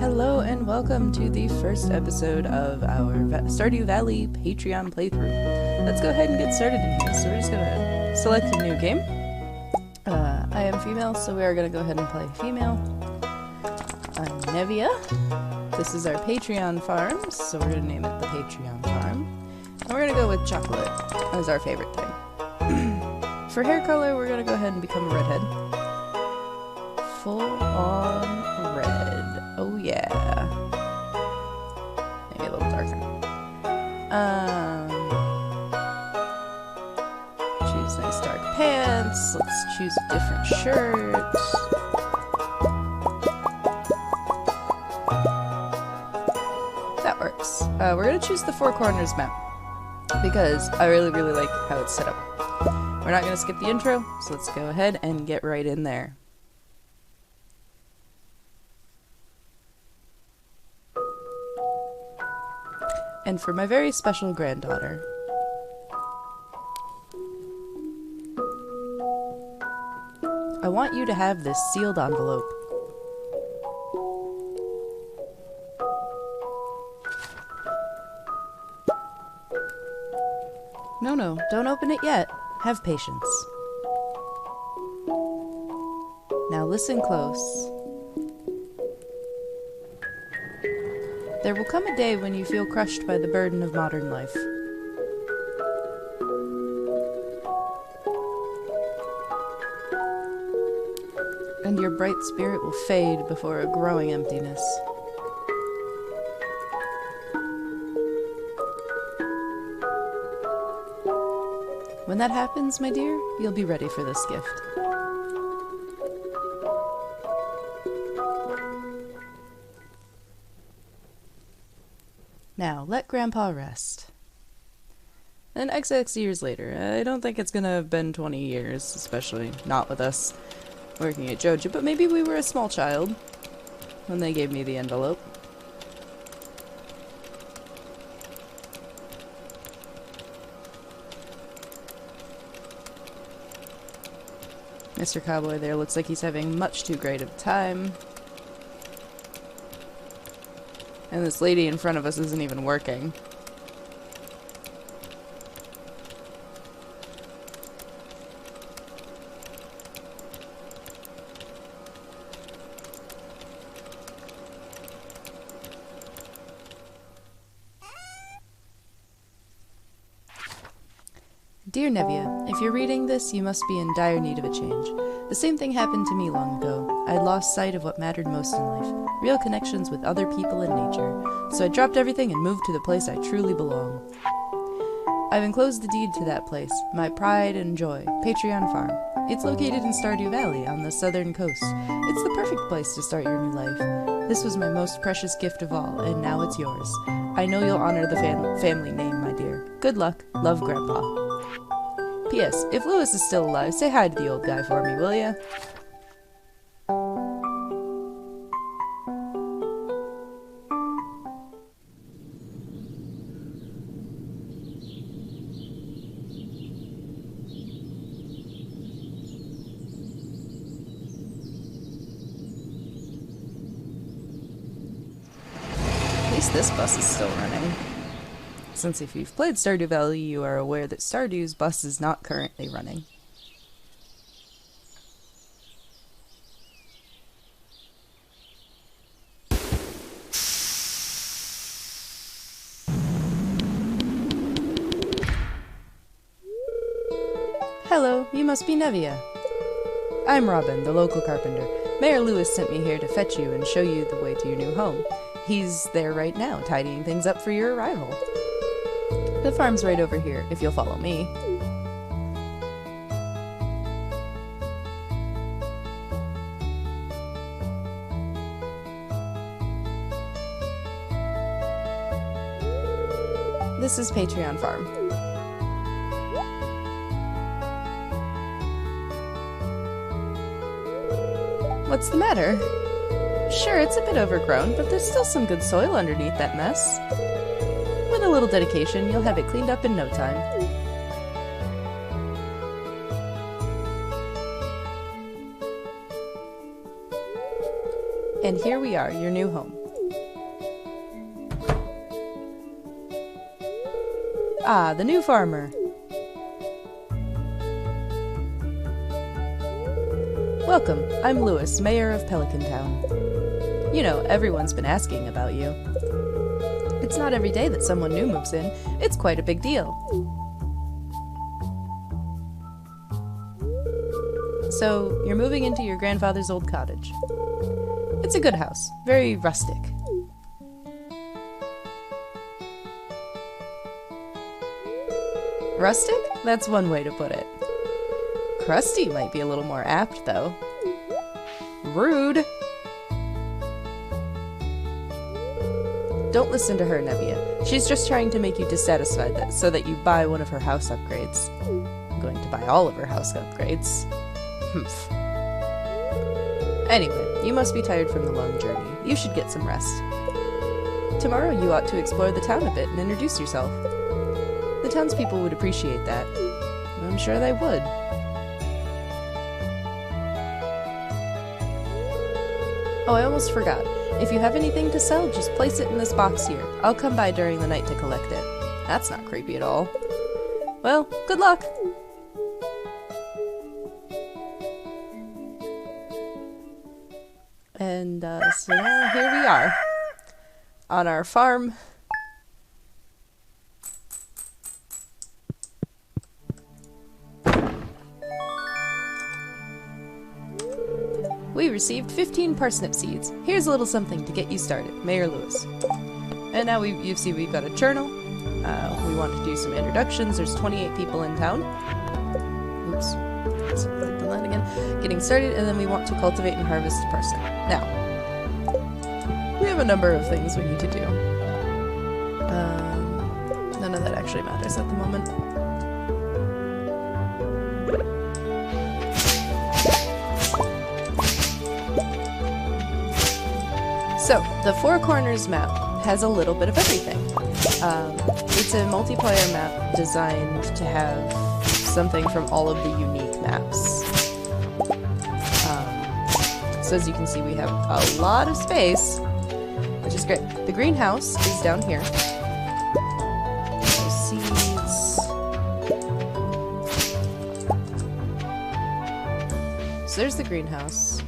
Hello and welcome to the first episode of our Stardew Valley Patreon playthrough. Let's go ahead and get started in here. So we're just gonna select a new game. I am female, so we are gonna go ahead and play female. I'm Nevia. This is our Patreon farm, so we're gonna name it the Patreon farm. And we're gonna go with chocolate as our favorite thing. For hair color, we're gonna go ahead and become a redhead. Full on red. Oh yeah. Maybe a little darker. Choose nice dark pants. Let's choose a different shirt. That works. We're gonna choose the Four Corners map because I really like how it's set up. We're not gonna skip the intro, so let's go ahead and get right in there. And for my very special granddaughter. I want you to have this sealed envelope. No, don't open it yet. Have patience. Now listen close. There will come a day when you feel crushed by the burden of modern life. And your bright spirit will fade before a growing emptiness. When that happens, my dear, you'll be ready for this gift. Now, let Grandpa rest. And XX years later. I don't think it's gonna have been 20 years, especially not with us working at Joja, but maybe we were a small child when they gave me the envelope. Mr. Cowboy there looks like he's having much too great of a time. And this lady in front of us isn't even working. Dear Nevia, if you're reading this, you must be in dire need of a change. The same thing happened to me long ago. I had lost sight of what mattered most in life, real connections with other people and nature. So I dropped everything and moved to the place I truly belong. I've enclosed the deed to that place, my pride and joy, Patreon Farm. It's located in Stardew Valley on the southern coast. It's the perfect place to start your new life. This was my most precious gift of all, and now it's yours. I know you'll honor the family name, my dear. Good luck. Love, Grandpa. P.S. If Lewis is still alive, say hi to the old guy for me, will ya? At least this bus is still running. Since if you've played Stardew Valley, you are aware that Stardew's bus is not currently running. Hello, you must be Nevia. I'm Robin, the local carpenter. Mayor Lewis sent me here to fetch you and show you the way to your new home. He's there right now, tidying things up for your arrival. The farm's right over here, if you'll follow me. This is Patreon Farm. What's the matter? Sure, it's a bit overgrown, but there's still some good soil underneath that mess. With a little dedication, you'll have it cleaned up in no time. And here we are, your new home. Ah, the new farmer. Welcome, I'm Lewis, mayor of Pelican Town. You know, everyone's been asking about you. It's not every day that someone new moves in. It's quite a big deal. So, you're moving into your grandfather's old cottage. It's a good house, very rustic. Rustic? That's one way to put it. Crusty might be a little more apt, though. Rude! Don't listen to her, Nevia. She's just trying to make you dissatisfied so that you buy one of her house upgrades. I'm going to buy all of her house upgrades. Humph. Anyway, you must be tired from the long journey. You should get some rest. Tomorrow you ought to explore the town a bit and introduce yourself. The townspeople would appreciate that. I'm sure they would. Oh, I almost forgot. If you have anything to sell, just place it in this box here. I'll come by during the night to collect it. That's not creepy at all. Well, good luck! And, so now here we are. On our farm. We received 15 parsnip seeds. Here's a little something to get you started, Mayor Lewis. And now you see we've got a journal. We want to do some introductions. There's 28 people in town. Oops. Let's click the line again. Getting started, and then we want to cultivate and harvest parsnip. Now, we have a number of things we need to do. None of that actually matters at the moment. So, the Four Corners map has a little bit of everything. It's a multiplayer map designed to have something from all of the unique maps. So as you can see, we have a lot of space, which is great. The greenhouse is down here. There's seeds. So there's the greenhouse.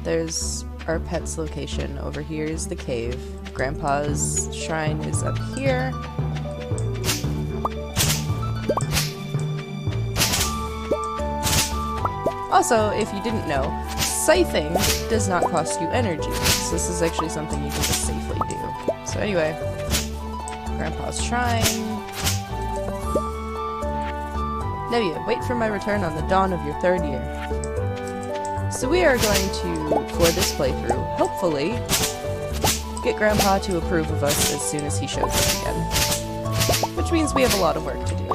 There's our pet's location. Over here is the cave. Grandpa's shrine is up here. Also, if you didn't know, scything does not cost you energy, so this is actually something you can just safely do. So anyway, Grandpa's shrine. Nevia, wait for my return on the dawn of your 3rd year. So we are going to, for this playthrough, hopefully, get Grandpa to approve of us as soon as he shows up again. Which means we have a lot of work to do.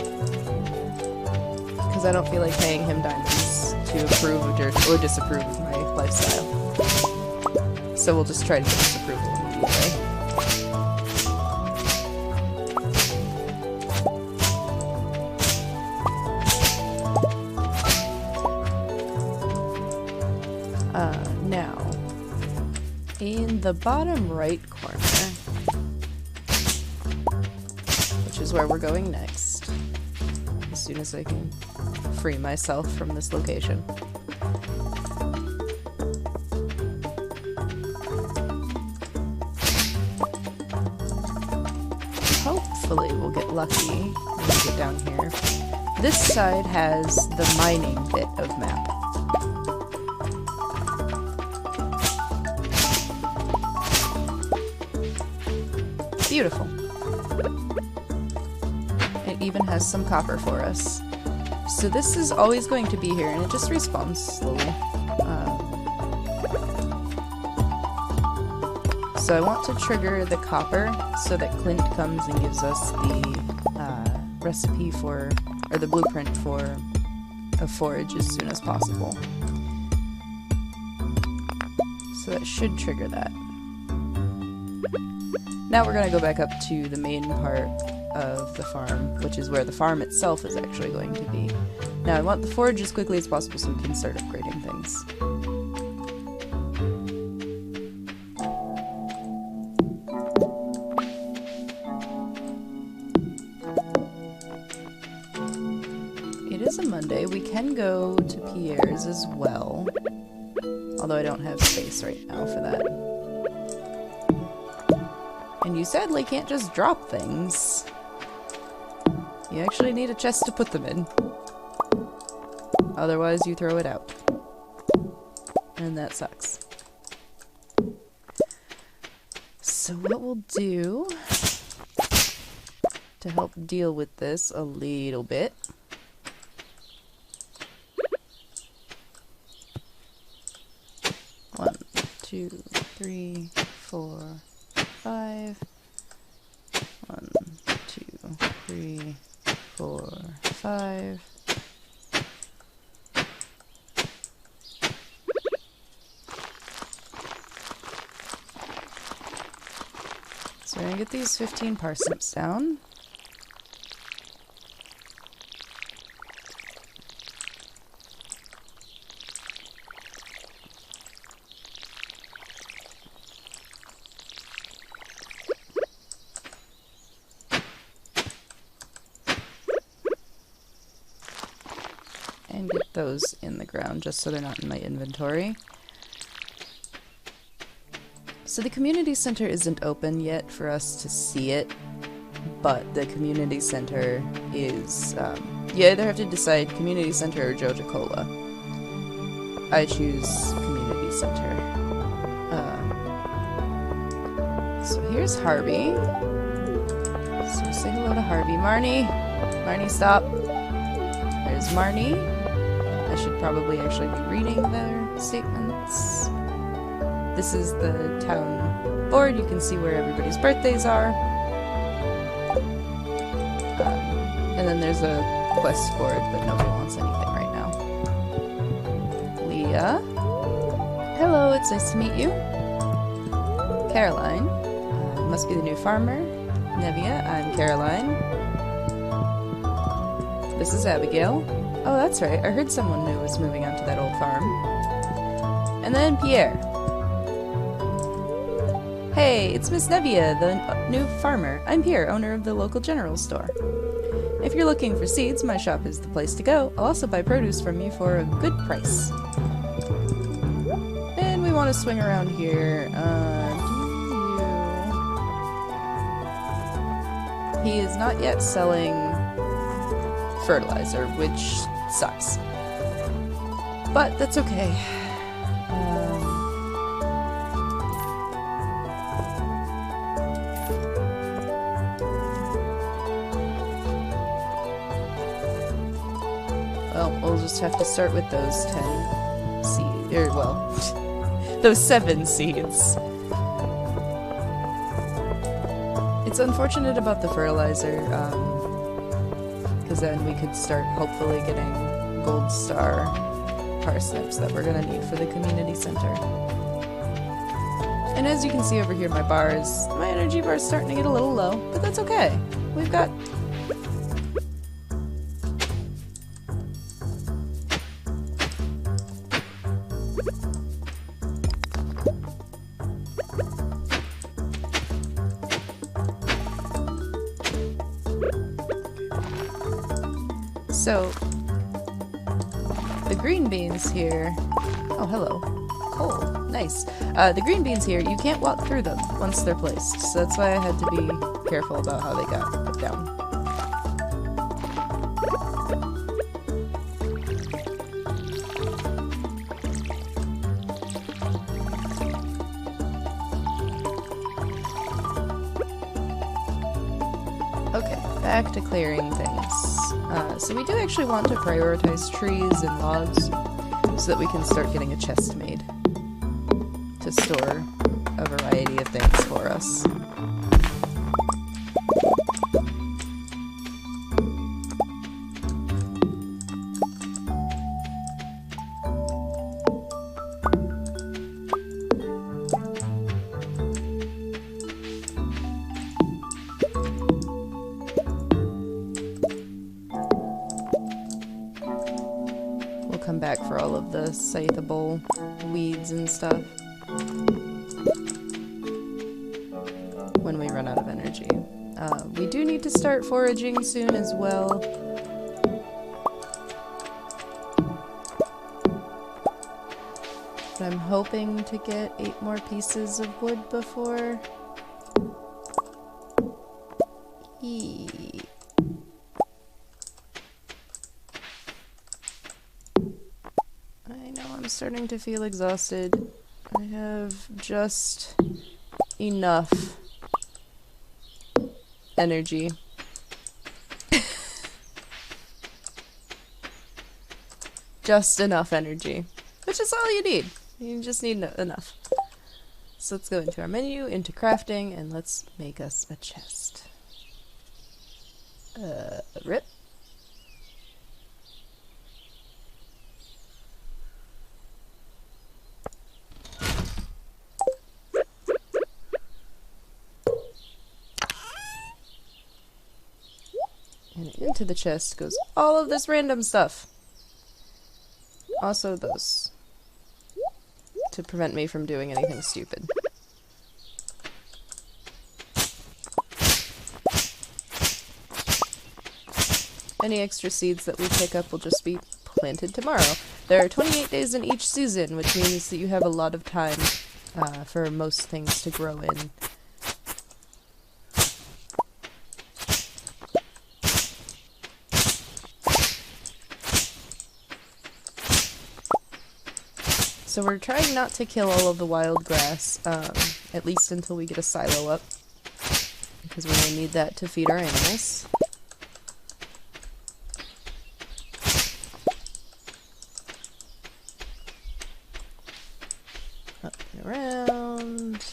Because I don't feel like paying him diamonds to approve or disapprove of my lifestyle. So we'll just try to get his approval immediately. Now, in the bottom right corner, which is where we're going next, as soon as I can free myself from this location. Hopefully we'll get lucky when we get down here. This side has the mining bit of map. Beautiful. It even has some copper for us. So this is always going to be here, and it just respawns slowly. So I want to trigger the copper so that Clint comes and gives us the recipe for, or the blueprint for a forage as soon as possible. So that should trigger that. Now we're going to go back up to the main part of the farm, which is where the farm itself is actually going to be. Now I want the forage as quickly as possible so we can start upgrading things. is a Monday. We can go to Pierre's as well. Although I don't have space right now for that. And you sadly can't just drop things. You actually need a chest to put them in. Otherwise you throw it out. And that sucks. So what we'll do to help deal with this a little bit. One, two, three, 4, 5. 1, 2, 3, 4, 5. So we're gonna get these 15 parsnips down. And get those in the ground just so they're not in my inventory. So the community center isn't open yet for us to see it, but the community center is, you either have to decide community center or Joja Cola. I choose community center. So here's Harvey. So say hello to Harvey. Marnie! Marnie, stop! There's Marnie. I should probably actually be reading their statements. This is the town board. You can see where everybody's birthdays are. And then there's a quest board, but nobody wants anything right now. Leah. Hello, it's nice to meet you. Caroline. Must be the new farmer. Nevia, I'm Caroline. This is Abigail. Oh, that's right. I heard someone new was moving onto that old farm. And then Pierre. Hey, it's Miss Nevia, the new farmer. I'm Pierre, owner of the local general store. If you're looking for seeds, my shop is the place to go. I'll also buy produce from you for a good price. And we want to swing around here. He is not yet selling fertilizer, which sucks. But that's okay. Well, we'll just have to start with those 10 seeds, or well, those 7 seeds. It's unfortunate about the fertilizer, because then we could start hopefully getting gold star parsnips that we're gonna need for the community center. And as you can see over here, my energy bar is starting to get a little low, but that's okay. We've got So, the green beans here... Oh, hello. Coal. Nice. The green beans here, you can't walk through them once they're placed, so that's why I had to be careful about how they got put down. Okay, back to clearing things. So we do actually want to prioritize trees and logs so that we can start getting a chest made to store a variety of things for us. Come back for all of the scytheable weeds and stuff when we run out of energy. We do need to start foraging soon as well. I'm hoping to get 8 more pieces of wood before. I know I'm starting to feel exhausted. I have just enough energy. Just enough energy. Which is all you need. You just need enough. So let's go into our menu, into crafting, and let's make us a chest. Rip. And into the chest goes all of this random stuff. Also those. To prevent me from doing anything stupid. Any extra seeds that we pick up will just be planted tomorrow. There are 28 days in each season, which means that you have a lot of time for most things to grow in. So we're trying not to kill all of the wild grass, at least until we get a silo up, because we're going to need that to feed our animals. Up and around.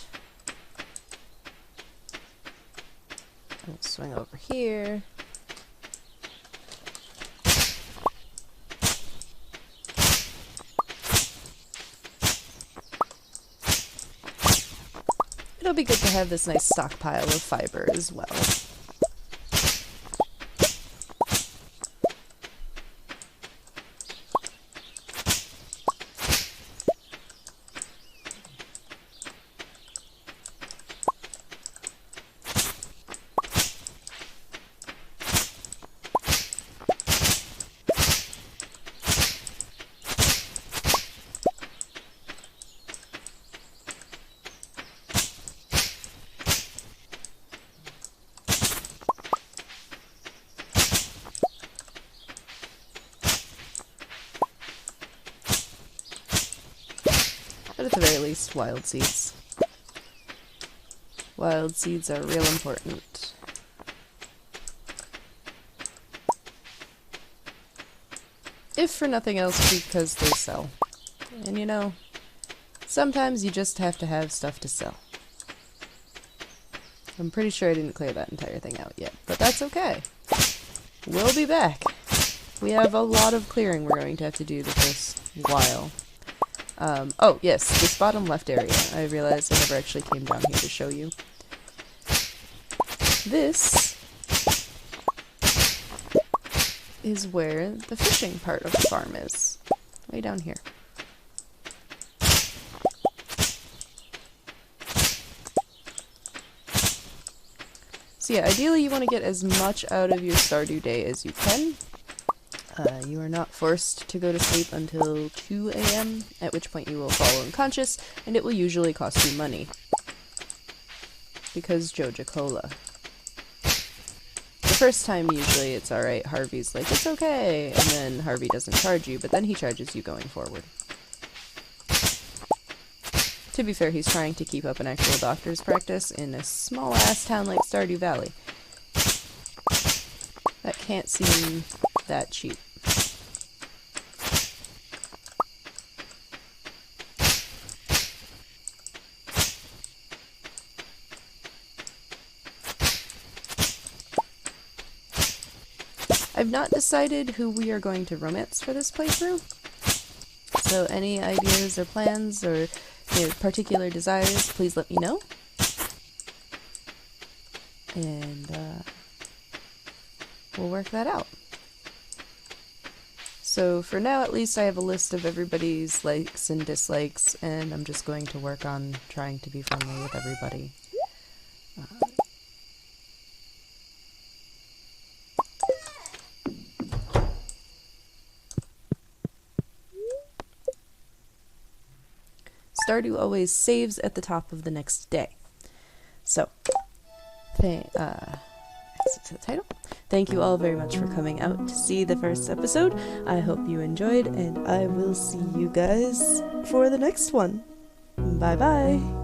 We'll swing over here. It'll be good to have this nice stockpile of fiber as well. But at the very least, wild seeds. Wild seeds are real important. If for nothing else, because they sell. And you know, sometimes you just have to have stuff to sell. I'm pretty sure I didn't clear that entire thing out yet, but that's okay. We'll be back. We have a lot of clearing we're going to have to do the first while. Oh, yes, this bottom left area. I realized I never actually came down here to show you. This is where the fishing part of the farm is. Way down here. So yeah, ideally you want to get as much out of your Stardew day as you can. You are not forced to go to sleep until 2 AM, at which point you will fall unconscious, and it will usually cost you money. Because Joja Cola. The first time, usually it's alright, Harvey's like, it's okay, and then Harvey doesn't charge you, but then he charges you going forward. To be fair, he's trying to keep up an actual doctor's practice in a small-ass town like Stardew Valley. That can't seem that cheap. I've not decided who we are going to romance for this playthrough, so any ideas or plans or particular desires, please let me know. And we'll work that out. So for now, at least I have a list of everybody's likes and dislikes, and I'm just going to work on trying to be friendly with everybody. Stardew always saves at the top of the next day. So, exit to the title. Thank you all very much for coming out to see the first episode. I hope you enjoyed, and I will see you guys for the next one. Bye bye!